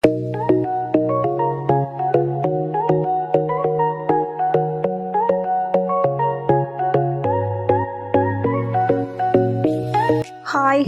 Hi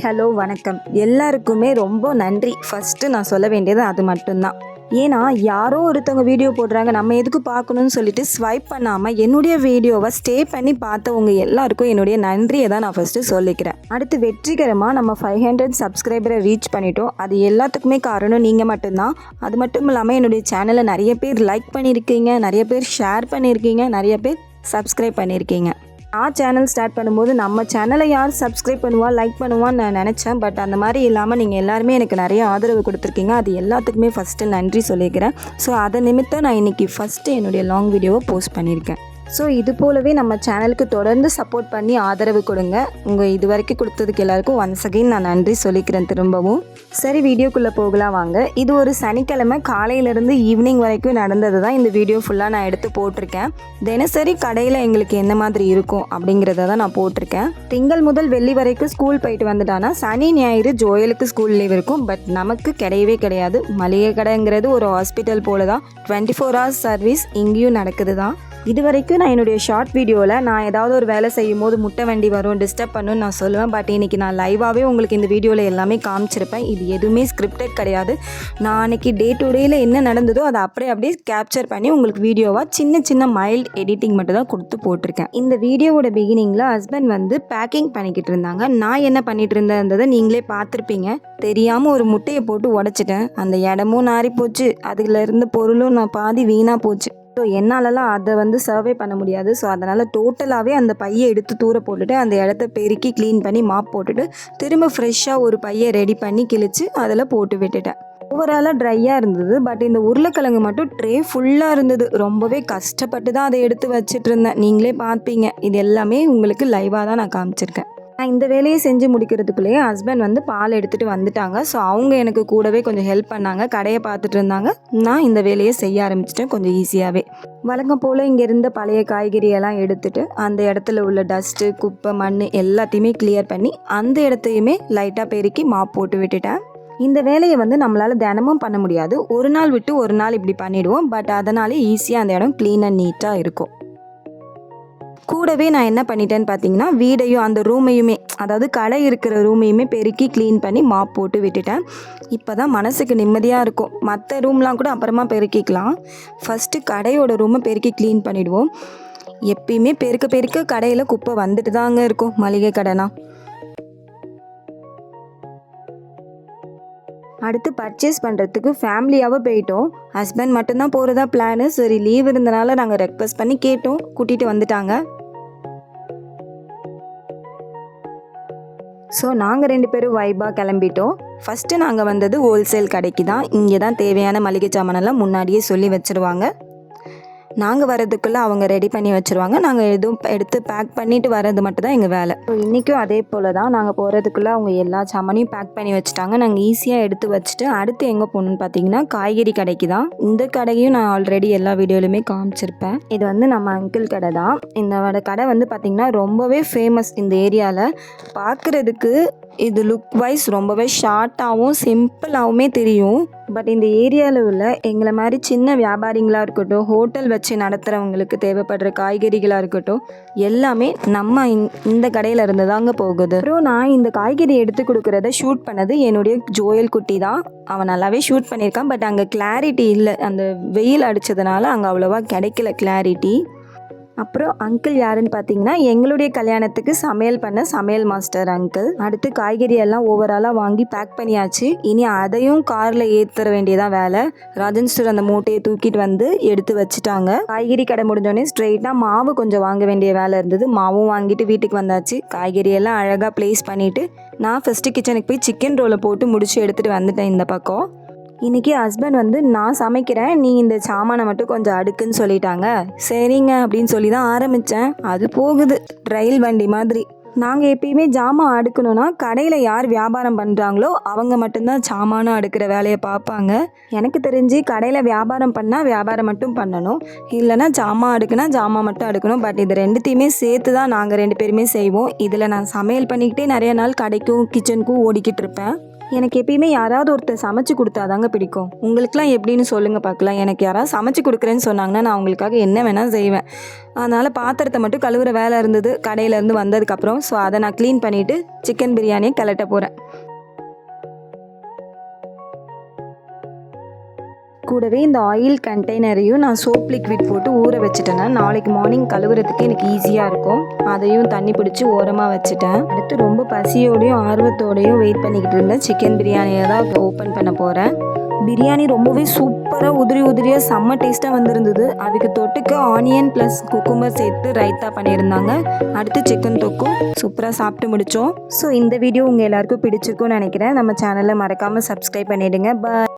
hello வணக்கம். எல்லாருக்குமே ரொம்ப நன்றி. ஃபஸ்ட்டு நான் சொல்ல வேண்டியது அது மட்டும்தான். ஏன்னா யாரோ ஒருத்தவங்க வீடியோ போடுறாங்க, நம்ம எதுக்கு பார்க்கணும்னு சொல்லிட்டு ஸ்வைப் பண்ணாமல் என்னுடைய வீடியோவை ஸ்டே பண்ணி பார்த்தவங்க எல்லாருக்கும் என்னுடைய நன்றியை தான் நான் ஃபஸ்ட்டு சொல்லிக்கிறேன். அடுத்து வெற்றிகரமாக நம்ம 500 சப்ஸ்கிரைபரை ரீச் பண்ணிட்டோம். அது எல்லாத்துக்குமே காரணம் நீங்கள் மட்டும்தான். அது மட்டும் இல்லாமல் என்னுடைய சேனலை நிறைய பேர் லைக் பண்ணியிருக்கீங்க, நிறைய பேர் ஷேர் பண்ணியிருக்கீங்க, நிறைய பேர் சப்ஸ்கிரைப் பண்ணியிருக்கீங்க. நான் சேனல் ஸ்டார்ட் பண்ணும்போது நம்ம சேனலை யார் சப்ஸ்கிரைப் பண்ணுவா, லைக் பண்ணுவான்னு நான் நினச்சேன். பட் அந்த மாதிரி இல்லாமல் நீங்கள் எல்லாருமே எனக்கு நிறைய ஆதரவு கொடுத்துருக்கீங்க. அது எல்லாத்துக்குமே ஃபஸ்ட்டு நன்றி சொல்லிக்கிறேன். ஸோ அதை நிமித்தம் நான் இன்றைக்கி ஃபஸ்ட்டு என்னுடைய லாங் வீடியோவை போஸ்ட் பண்ணியிருக்கேன். ஸோ இது போலவே நம்ம சேனலுக்கு தொடர்ந்து சப்போர்ட் பண்ணி ஆதரவு கொடுங்க. உங்கள் இது வரைக்கும் கொடுத்ததுக்கு எல்லாருக்கும் ஒன்ஸ் அகெயின் நான் நன்றி சொல்லிக்கிறேன் திரும்பவும். சரி, வீடியோக்குள்ளே போகலாம் வாங்க. இது ஒரு சனிக்கிழமை காலையிலேருந்து ஈவினிங் வரைக்கும் நடந்தது தான் இந்த வீடியோ ஃபுல்லாக நான் எடுத்து போட்டிருக்கேன். தினசரி கடையில் எங்களுக்கு எந்த மாதிரி இருக்கும் அப்படிங்கிறத தான் நான் போட்டிருக்கேன். திங்கள் முதல் வெள்ளி வரைக்கும் ஸ்கூல் போயிட்டு வந்துட்டானா சனி ஞாயிறு ஜோயலுக்கு ஸ்கூல் லீவ் இருக்கும். பட் நமக்கு கிடையவே கிடையாது. மளிகை கடைங்கிறது ஒரு ஹாஸ்பிட்டல் போல தான். 24 hours சர்வீஸ் இங்கேயும் நடக்குது தான். இது வரைக்கும் நான் என்னுடைய ஷார்ட் வீடியோவில் நான் ஏதாவது ஒரு வேலை செய்யும் போது முட்டை வண்டி வரும், டிஸ்டர்ப் பண்ணுன்னு நான் சொல்லுவேன். பட் இன்றைக்கி நான் லைவாகவே உங்களுக்கு இந்த வீடியோவில் எல்லாமே காமிச்சிருப்பேன். இது எதுவுமே ஸ்கிரிப்டட் கிடையாது. நான் அன்றைக்கி டே டு டேயில் என்ன நடந்ததோ அதை அப்படியே கேப்சர் பண்ணி உங்களுக்கு வீடியோவாக சின்ன மைல்டு எடிட்டிங் மட்டும் தான் கொடுத்து போட்டிருக்கேன். இந்த வீடியோவோட பிகினிங்கில் ஹஸ்பண்ட் வந்து பேக்கிங் பண்ணிக்கிட்டு இருந்தாங்க. நான் என்ன பண்ணிகிட்டு இருந்ததை நீங்களே பார்த்துருப்பீங்க. தெரியாமல் ஒரு முட்டையை போட்டு உடச்சிட்டேன். அந்த இடமும் நாரி போச்சு, அதில் இருந்த பொருளும் நான் பாதி வீணாக போச்சு. ஸோ என்னாலலாம் அதை வந்து சர்வே பண்ண முடியாது. ஸோ அதனால் டோட்டலாகவே அந்த பையை எடுத்து தூர போட்டுட்டு அந்த இடத்த பெருக்கி க்ளீன் பண்ணி மாப் போட்டுட்டு திரும்ப ஃப்ரெஷ்ஷாக ஒரு பையை ரெடி பண்ணி கிழித்து அதில் போட்டு விட்டுட்டேன். ஓவராலாக ட்ரையாக இருந்தது. பட் இந்த உருளைக்கிழங்கு மட்டும் ட்ரே ஃபுல்லாக இருந்தது. ரொம்பவே கஷ்டப்பட்டு தான் அதை எடுத்து வச்சிட்டு இருந்தேன். நீங்களே பார்ப்பீங்க. இது எல்லாமே உங்களுக்கு லைவாக தான் நான் காமிச்சிருக்கேன். நான் இந்த வேலையை செஞ்சு முடிக்கிறதுக்குள்ளேயே ஹஸ்பண்ட் வந்து பால் எடுத்துகிட்டு வந்துட்டாங்க. ஸோ அவங்க எனக்கு கூடவே கொஞ்சம் ஹெல்ப் பண்ணாங்க. கடையை பார்த்துட்டு இருந்தாங்க. நான் இந்த வேலையை செய்ய ஆரம்பிச்சிட்டேன் கொஞ்சம் ஈஸியாகவே. வழக்கம் போல் இங்கே இருந்த பழைய காய்கறியெல்லாம் எடுத்துகிட்டு அந்த இடத்துல உள்ள டஸ்ட்டு, குப்பை, மண் எல்லாத்தையுமே கிளியர் பண்ணி அந்த இடத்தையுமே லைட்டாக பெருக்கி மாப் போட்டு விட்டுட்டேன். இந்த வேலையை வந்து நம்மளால் தினமும் பண்ண முடியாது. ஒரு நாள் விட்டு ஒரு நாள் இப்படி பண்ணிவிடுவோம். பட் அதனாலே ஈஸியாக அந்த இடம் க்ளீன் அண்ட் நீட்டாக இருக்கும். கூடவே நான் என்ன பண்ணிட்டேன்னு பார்த்தீங்கன்னா, வீடையும் அந்த ரூமையுமே, அதாவது கடை இருக்கிற ரூமையுமே பெருக்கி க்ளீன் பண்ணி மாப் போட்டு விட்டுட்டேன். இப்போ தான் மனசுக்கு நிம்மதியாக இருக்கும். மற்ற ரூம்லாம் கூட அப்புறமா பெருக்கிக்கலாம். ஃபஸ்ட்டு கடையோட ரூமை பெருக்கி க்ளீன் பண்ணிவிடுவோம். எப்பயுமே பெருக்க கடையில் குப்பை வந்துட்டு தாங்க இருக்கும் மளிகை கடைனா. அடுத்து பர்ச்சேஸ் பண்ணுறதுக்கு ஃபேமிலியாகவே போயிட்டோம். ஹஸ்பண்ட் மட்டும்தான் போகிறதா பிளானு. சரி, லீவ் இருந்தனால நாங்கள் ரெக்வஸ்ட் பண்ணி கேட்டோம், கூட்டிகிட்டு வந்துட்டாங்க. ஸோ நாங்கள் 2 பேரும் வைபாக கிளம்பிட்டோம். ஃபஸ்ட்டு நாங்கள் வந்தது ஹோல்சேல் கடைக்கு தான். இங்கே தான் தேவையான மளிகை சாமானெல்லாம் முன்னாடியே சொல்லி வச்சுருவாங்க. நாங்கள் வரதுக்குள்ளே அவங்க ரெடி பண்ணி வச்சுருவாங்க. நாங்கள் எதுவும் எடுத்து பேக் பண்ணிவிட்டு வர்றது மட்டும் தான் எங்கள் வேலை. ஸோ இன்றைக்கும் அதே போல் தான். நாங்கள் போகிறதுக்குள்ளே அவங்க எல்லா சாமானையும் பேக் பண்ணி வச்சுட்டாங்க. நாங்கள் ஈஸியாக எடுத்து வச்சுட்டு அடுத்து எங்கே போகணுன்னு பார்த்தீங்கன்னா காய்கறி கடைக்கு தான். இந்த கடையும் நான் ஆல்ரெடி எல்லா வீடியோலையுமே காமிச்சிருப்பேன். இது வந்து நம்ம அங்கிள் கடை தான். இந்த கடை வந்து பார்த்திங்கன்னா ரொம்பவே ஃபேமஸ் இந்த ஏரியாவில். பார்க்குறதுக்கு இது லுக் வைஸ் ரொம்பவே ஷார்ட்டாகவும் சிம்பிளாகவுமே தெரியும். பட் இந்த ஏரியாவில் உள்ள எங்களை மாதிரி சின்ன வியாபாரிங்களாக இருக்கட்டும், ஹோட்டல் வச்சு நடத்துகிறவங்களுக்கு தேவைப்படுற காய்கறிகளாக இருக்கட்டும், எல்லாமே நம்ம இந்த கடையில் இருந்து தாங்க போகுது. அப்புறம் நான் இந்த காய்கறி எடுத்து கொடுக்குறத ஷூட் பண்ணது என்னுடைய ஜோயல் குட்டி தான். அவன் நல்லாவே ஷூட் பண்ணியிருக்கான். பட் அங்கே கிளாரிட்டி இல்லை. அந்த வெயில் அடித்ததுனால அங்கே அவ்வளோவா கிடைக்கல கிளாரிட்டி. அப்புறம் அங்கிள் யாருன்னு பார்த்தீங்கன்னா, எங்களுடைய கல்யாணத்துக்கு சமையல் பண்ண சமையல் மாஸ்டர் அங்கிள். அடுத்து காய்கறி எல்லாம் ஓவராலாக வாங்கி பேக் பண்ணியாச்சு. இனி அதையும் காரில் ஏற்ற வேண்டியதான் வேலை. ராஜன் ஸ்டோர் அந்த மூட்டையை தூக்கிட்டு வந்து எடுத்து வச்சுட்டாங்க. காய்கறி கடை முடிஞ்சோடனே ஸ்ட்ரெயிட்டாக மாவு கொஞ்சம் வாங்க வேண்டிய வேலை இருந்தது. மாவும் வாங்கிட்டு வீட்டுக்கு வந்தாச்சு. காய்கறி எல்லாம் அழகாக ப்ளேஸ் பண்ணிவிட்டு நான் ஃபஸ்ட்டு கிச்சனுக்கு போய் சிக்கன் ரோலை போட்டு முடிச்சு எடுத்துகிட்டு வந்துட்டேன் இந்த பக்கம். இன்றைக்கி ஹஸ்பண்ட் வந்து நான் சமைக்கிறேன், நீ இந்த சாமானை மட்டும் கொஞ்சம் அடுக்குன்னு சொல்லிட்டாங்க. சரிங்க அப்படின்னு சொல்லி தான் ஆரம்பித்தேன். அது போகுது ரயில் வண்டி மாதிரி. நாங்கள் எப்பயுமே ஜாமான் அடுக்கணுன்னா கடையில் யார் வியாபாரம் பண்ணுறாங்களோ அவங்க மட்டும்தான் சாமானும் அடுக்கிற வேலையை பார்ப்பாங்க. எனக்கு தெரிஞ்சு கடையில் வியாபாரம் பண்ணால் வியாபாரம் மட்டும் பண்ணணும், இல்லைனா ஜாமான் அடுக்குனா ஜாமான் மட்டும் அடுக்கணும். பட் இது ரெண்டுத்தையுமே சேர்த்து தான் நாங்கள் 2 பேருமே செய்வோம். இதில் நான் சமையல் பண்ணிக்கிட்டே நிறைய நாள் கடைக்கும் கிச்சனுக்கும் ஓடிக்கிட்டு இருப்பேன். எனக்கு எப்பயுமே யாராவது ஒருத்தர் சமைச்சு கொடுத்தாதாங்க பிடிக்கும். உங்களுக்குலாம் எப்படின்னு சொல்லுங்கள் பார்க்கலாம். எனக்கு யாராவது சமைச்சு கொடுக்குறேன்னு சொன்னாங்கன்னா நான் அவங்களுக்காக என்ன வேணால் செய்வேன். அதனால் பாத்திரத்தை மட்டும் கழுவுற வேலை இருந்தது கடையிலேருந்து வந்ததுக்கப்புறம். ஸோ அதை நான் க்ளீன் பண்ணிவிட்டு சிக்கன் பிரியாணியை கிளட்ட போகிறேன். கூடவே இந்த ஆயில் கண்டெய்னரையும் நான் சோப் லிக்விட் போட்டு ஊற வச்சுட்டேன்னா நாளைக்கு மார்னிங் கழுவுறதுக்கு எனக்கு ஈஸியாக இருக்கும். அதையும் தண்ணி பிடிச்சி ஓரமாக வச்சுட்டேன். அடுத்து ரொம்ப பசியோடையும் ஆர்வத்தோடையும் வெயிட் பண்ணிக்கிட்டு இருந்தேன். சிக்கன் பிரியாணியை தான் ஓப்பன் பண்ண போகிறேன். பிரியாணி ரொம்பவே சூப்பராக உதிரியாக செம்ம டேஸ்ட்டாக வந்திருந்தது. அதுக்கு தொட்டுக்க ஆனியன் ப்ளஸ் குக்கும்பர் சேர்த்து ரைத்தா பண்ணியிருந்தாங்க. அடுத்து சிக்கன் தொக்கும் சூப்பராக சாப்பிட்டு முடித்தோம். ஸோ இந்த வீடியோ உங்கள் எல்லாருக்கும் பிடிச்சிருக்கும்னு நினைக்கிறேன். நம்ம சேனலை மறக்காமல் சப்ஸ்கிரைப் பண்ணிவிடுங்க. பாய்.